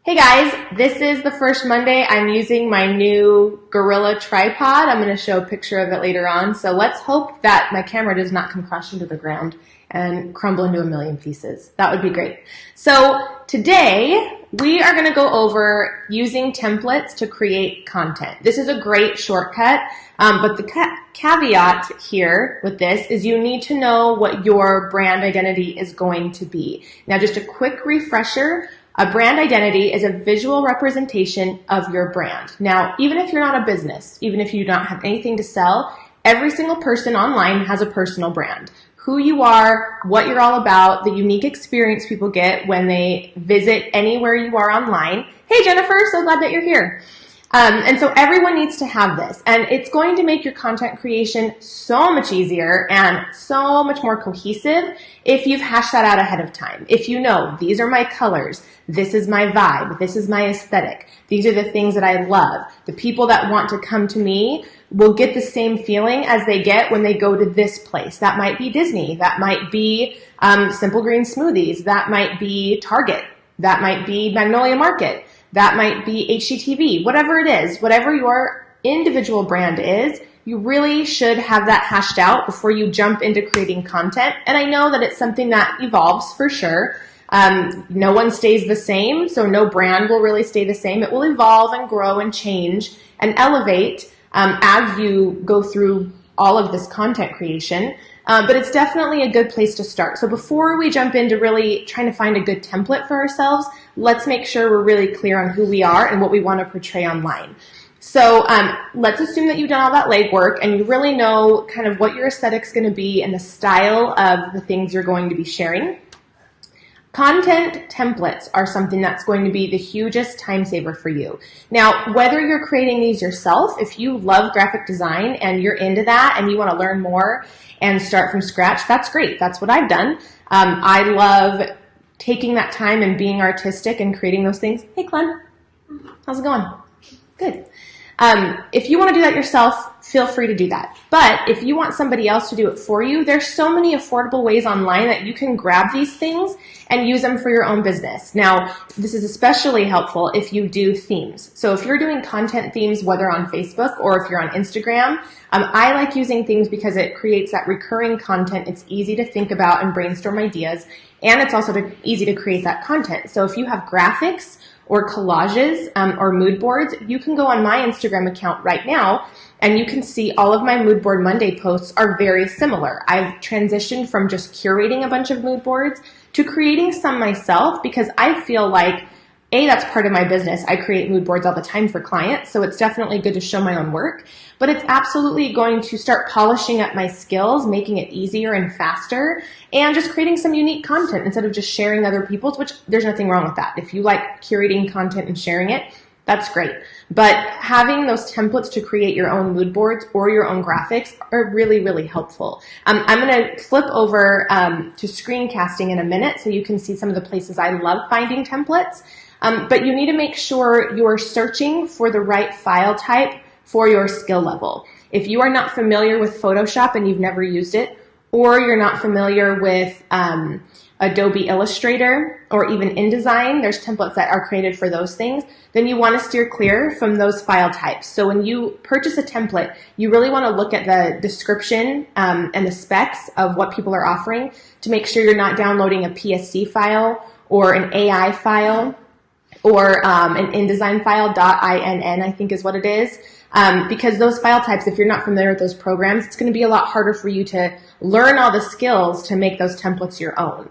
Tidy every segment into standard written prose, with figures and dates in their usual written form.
Hey guys, this is the first Monday. I'm using my new Gorilla tripod. I'm going to show a picture of it later on. So let's hope that my camera does not come crashing to the ground and crumble into a million pieces. That would be great. So today we are going to go over using templates to create content. This is a great shortcut, but the caveat here with this is you need to know what your brand identity is going to be. Now just a quick refresher. A brand identity is a visual representation of your brand. Now, even if you're not a business, even if you don't have anything to sell, every single person online has a personal brand. Who you are, what you're all about, the unique experience people get when they visit anywhere you are online. Hey Jennifer, so glad that you're here. And so everyone needs to have this, and it's going to make your content creation so much easier and so much more cohesive if you've hashed that out ahead of time. If you know, these are my colors, this is my vibe, this is my aesthetic, these are the things that I love. The people that want to come to me will get the same feeling as they get when they go to this place. That might be Disney, that might be Simple Green Smoothies, that might be Target, that might be Magnolia Market. That might be HGTV, whatever it is, whatever your individual brand is, you really should have that hashed out before you jump into creating content. And I know that it's something that evolves for sure. No one stays the same, so no brand will really stay the same. It will evolve and grow and change and elevate as you go through all of this content creation. But it's definitely a good place to start. So before we jump into really trying to find a good template for ourselves, let's make sure we're really clear on who we are and what we want to portray online. So let's assume that you've done all that legwork and you really know kind of what your aesthetic's going to be and the style of the things you're going to be sharing. Content templates are something that's going to be the hugest time saver for you. Now, whether you're creating these yourself, if you love graphic design and you're into that and you want to learn more and start from scratch, that's great. That's what I've done. I love taking that time and being artistic and creating those things. Hey, Clem, how's it going? Good. If you want to do that yourself, feel free to do that. But if you want somebody else to do it for you, there's so many affordable ways online that you can grab these things and use them for your own business. Now, this is especially helpful if you do themes. So if you're doing content themes, whether on Facebook or if you're on Instagram, I like using themes because it creates that recurring content. It's easy to think about and brainstorm ideas, and it's also easy to create that content. So if you have graphics or collages or mood boards, you can go on my Instagram account right now and you can see all of my Mood Board Monday posts are very similar. I've transitioned from just curating a bunch of mood boards to creating some myself because I feel like, A, that's part of my business. I create mood boards all the time for clients, so it's definitely good to show my own work, but it's absolutely going to start polishing up my skills, making it easier and faster, and just creating some unique content instead of just sharing other people's, which there's nothing wrong with that. If you like curating content and sharing it, that's great. But having those templates to create your own mood boards or your own graphics are really, really helpful. I'm going to flip over to screencasting in a minute so you can see some of the places I love finding templates. But you need to make sure you are searching for the right file type for your skill level. If you are not familiar with Photoshop and you've never used it, or you're not familiar with Adobe Illustrator or even InDesign, there's templates that are created for those things, then you want to steer clear from those file types. So when you purchase a template, you really want to look at the description and the specs of what people are offering to make sure you're not downloading a PSC file or an AI file or an InDesign file, .inn I think is what it is. Because those file types, if you're not familiar with those programs, it's going to be a lot harder for you to learn all the skills to make those templates your own.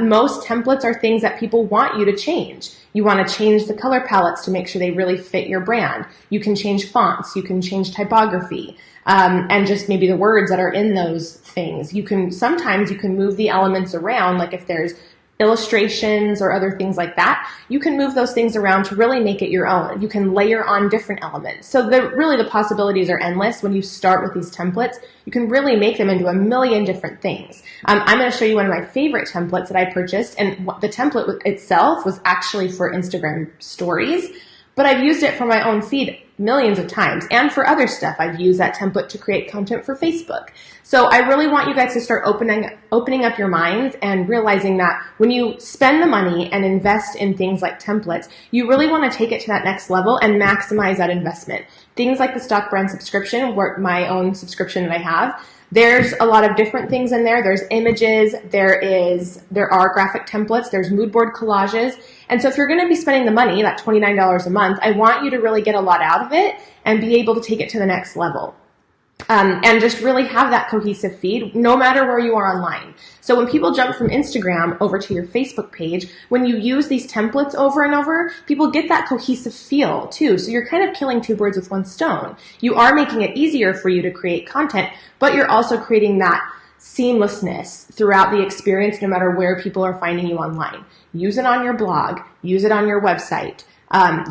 Most templates are things that people want you to change. You want to change the color palettes to make sure they really fit your brand. You can change fonts, you can change typography, and just maybe the words that are in those things. Sometimes you can move the elements around, like if there's illustrations or other things like that, you can move those things around to really make it your own. You can layer on different elements. So really the possibilities are endless when you start with these templates. You can really make them into a million different things. I'm going to show you one of my favorite templates that I purchased, and the template itself was actually for Instagram stories, but I've used it for my own feed millions of times. And for other stuff, I've used that template to create content for Facebook. So I really want you guys to start opening up your minds and realizing that when you spend the money and invest in things like templates, you really want to take it to that next level and maximize that investment. Things like the Stock Brand subscription, my own subscription that I have, there's a lot of different things in there. There's images, there are graphic templates, there's mood board collages. And so if you're going to be spending the money, that $29 a month, I want you to really get a lot out of it and be able to take it to the next level. And just really have that cohesive feed no matter where you are online. So when people jump from Instagram over to your Facebook page, when you use these templates over and over, people get that cohesive feel too. So you're kind of killing two birds with one stone. You are making it easier for you to create content, but you're also creating that seamlessness throughout the experience no matter where people are finding you online. Use it on your blog, use it on your website.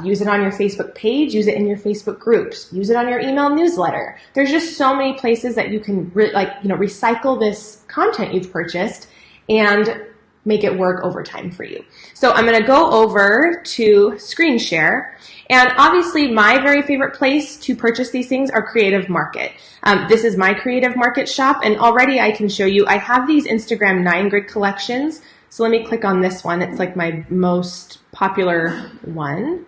Use it on your Facebook page, use it in your Facebook groups, use it on your email newsletter. There's just so many places that you can recycle this content you've purchased and make it work over time for you. So I'm going to go over to screen share. And obviously my very favorite place to purchase these things are Creative Market. This is my Creative Market shop, and already I can show you, I have these Instagram 9-grid collections. So let me click on this one. It's like my most popular one.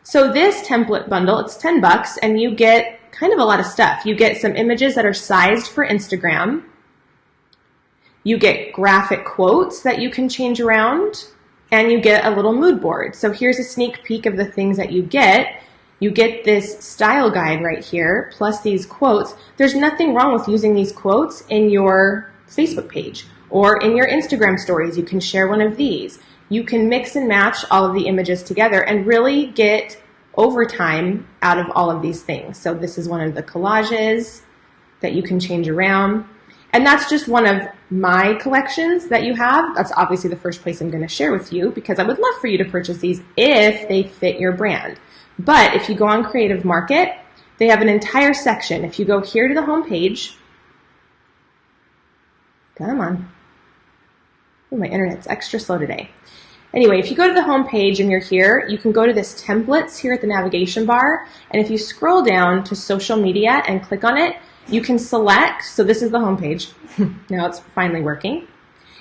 So this template bundle, it's $10 and you get kind of a lot of stuff. You get some images that are sized for Instagram. You get graphic quotes that you can change around, and you get a little mood board. So here's a sneak peek of the things that you get. You get this style guide right here, plus these quotes. There's nothing wrong with using these quotes in your Facebook page or in your Instagram stories. You can share one of these. You can mix and match all of the images together and really get overtime out of all of these things. So this is one of the collages that you can change around. And that's just one of my collections that you have. That's obviously the first place I'm going to share with you, because I would love for you to purchase these if they fit your brand. But if you go on Creative Market, they have an entire section. If you go here to the home page, come on. Oh, my internet's extra slow today. Anyway, if you go to the home page and you're here, you can go to this templates here at the navigation bar. And if you scroll down to social media and click on it, you can select, so this is the home page. Now it's finally working.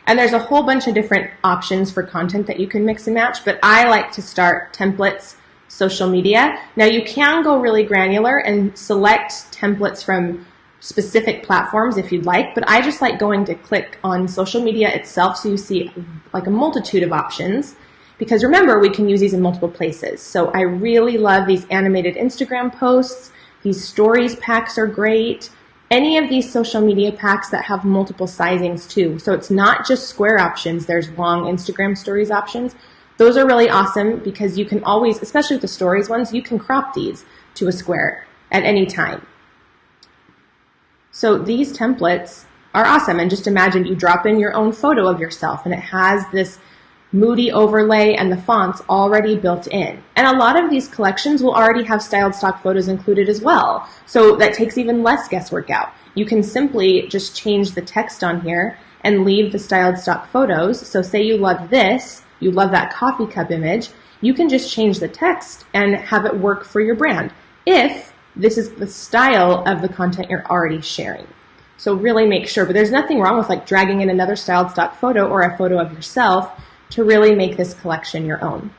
And there's a whole bunch of different options for content that you can mix and match, but I like to start templates, social media. Now you can go really granular and select templates from specific platforms if you'd like, but I just like going to click on social media itself so you see like a multitude of options, because remember, we can use these in multiple places. So I really love these animated Instagram posts. These stories packs are great. Any of these social media packs that have multiple sizings too. So it's not just square options, there's long Instagram stories options. Those are really awesome because you can always, especially with the stories ones, you can crop these to a square at any time. So these templates are awesome. And just imagine you drop in your own photo of yourself and it has this moody overlay and the fonts already built in. And a lot of these collections will already have styled stock photos included as well. So that takes even less guesswork out. You can simply just change the text on here and leave the styled stock photos. So say you love this, you love that coffee cup image, you can just change the text and have it work for your brand if this is the style of the content you're already sharing. So really make sure, but there's nothing wrong with like dragging in another styled stock photo or a photo of yourself to really make this collection your own.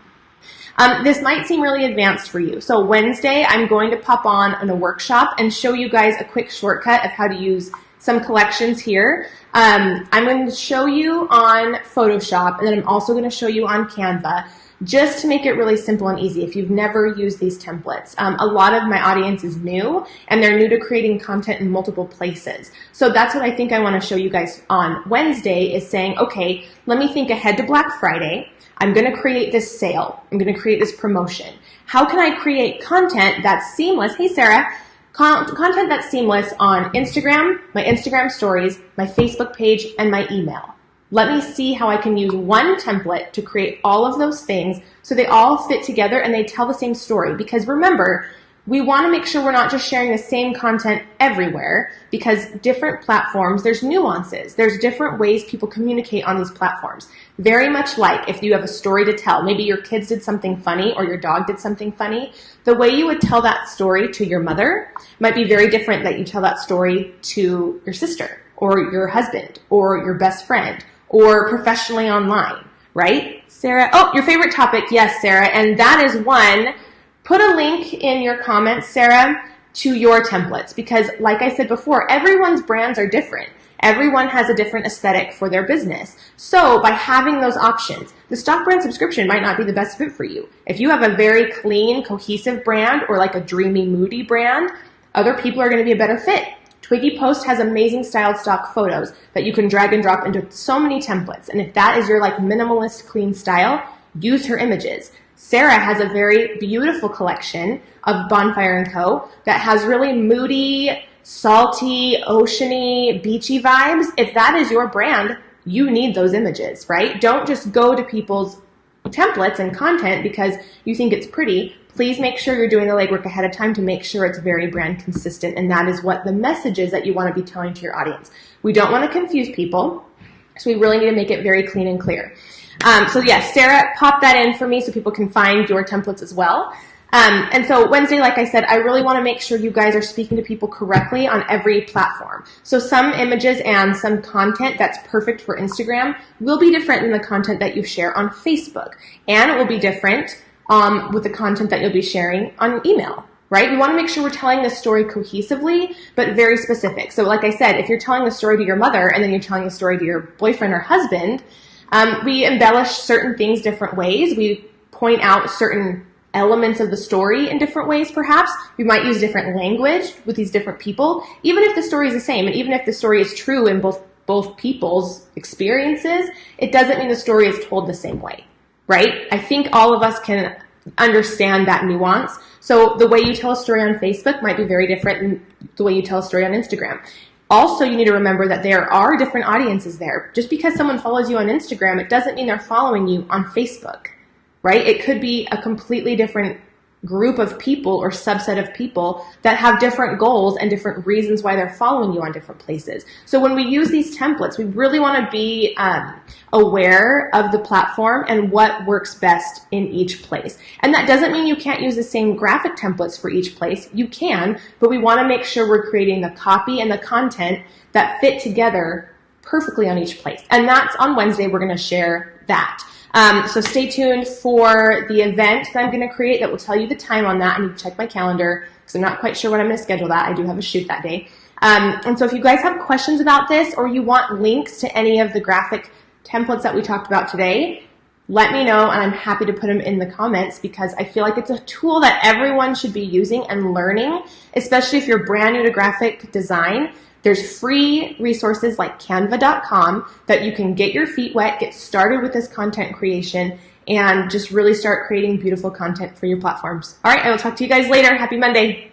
This might seem really advanced for you. So Wednesday, I'm going to pop on in a workshop and show you guys a quick shortcut of how to use some collections here. I'm going to show you on Photoshop, and then I'm also going to show you on Canva, just to make it really simple and easy if you've never used these templates. A lot of my audience is new, and they're new to creating content in multiple places. So that's what I think I want to show you guys on Wednesday, is saying, okay, let me think ahead to Black Friday. I'm going to create this sale. I'm going to create this promotion. How can I create content that's seamless? Hey, Sarah. Content that's seamless on Instagram, my Instagram stories, my Facebook page, and my email. Let me see how I can use one template to create all of those things so they all fit together and they tell the same story. Because remember, we want to make sure we're not just sharing the same content everywhere, because different platforms, there's nuances. There's different ways people communicate on these platforms. Very much like if you have a story to tell, maybe your kids did something funny or your dog did something funny, the way you would tell that story to your mother might be very different that you tell that story to your sister or your husband or your best friend or professionally online, right? Sarah, oh, your favorite topic, yes, Sarah, and that is one. Put a link in your comments, Sarah, to your templates, because like I said before, everyone's brands are different. Everyone has a different aesthetic for their business. So by having those options, the stock brand subscription might not be the best fit for you. If you have a very clean, cohesive brand or like a dreamy, moody brand, other people are going to be a better fit. Twiggy Post has amazing styled stock photos that you can drag and drop into so many templates. And if that is your like minimalist, clean style, use her images. Sarah has a very beautiful collection of Bonfire & Co. that has really moody, salty, oceany, beachy vibes. If that is your brand, you need those images, right? Don't just go to people's templates and content because you think it's pretty. Please make sure you're doing the legwork ahead of time to make sure it's very brand consistent, and that is what the message is that you want to be telling to your audience. We don't want to confuse people, so we really need to make it very clean and clear. So yes, Sarah, pop that in for me so people can find your templates as well. And so Wednesday, like I said, I really want to make sure you guys are speaking to people correctly on every platform. So some images and some content that's perfect for Instagram will be different than the content that you share on Facebook. And it will be different with the content that you'll be sharing on email, right? We want to make sure we're telling the story cohesively, but very specific. So like I said, if you're telling the story to your mother and then you're telling the story to your boyfriend or husband, we embellish certain things different ways. We point out certain elements of the story in different ways, perhaps. We might use different language with these different people, even if the story is the same. And even if the story is true in both people's experiences, it doesn't mean the story is told the same way, right? I think all of us can understand that nuance. So the way you tell a story on Facebook might be very different than the way you tell a story on Instagram. Also, you need to remember that there are different audiences there. Just because someone follows you on Instagram, it doesn't mean they're following you on Facebook, right? It could be a completely different group of people or subset of people that have different goals and different reasons why they're following you on different places. So when we use these templates, we really want to be aware of the platform and what works best in each place. And that doesn't mean you can't use the same graphic templates for each place. You can, but we want to make sure we're creating the copy and the content that fit together perfectly on each place. And that's on Wednesday. We're going to share that. So stay tuned for the event that I'm going to create that will tell you the time on that. I need to check my calendar because I'm not quite sure when I'm going to schedule that. I do have a shoot that day. And so if you guys have questions about this or you want links to any of the graphic templates that we talked about today, let me know and I'm happy to put them in the comments because I feel like it's a tool that everyone should be using and learning, especially if you're brand new to graphic design. There's free resources like canva.com that you can get your feet wet, get started with this content creation, and just really start creating beautiful content for your platforms. All right, I will talk to you guys later. Happy Monday.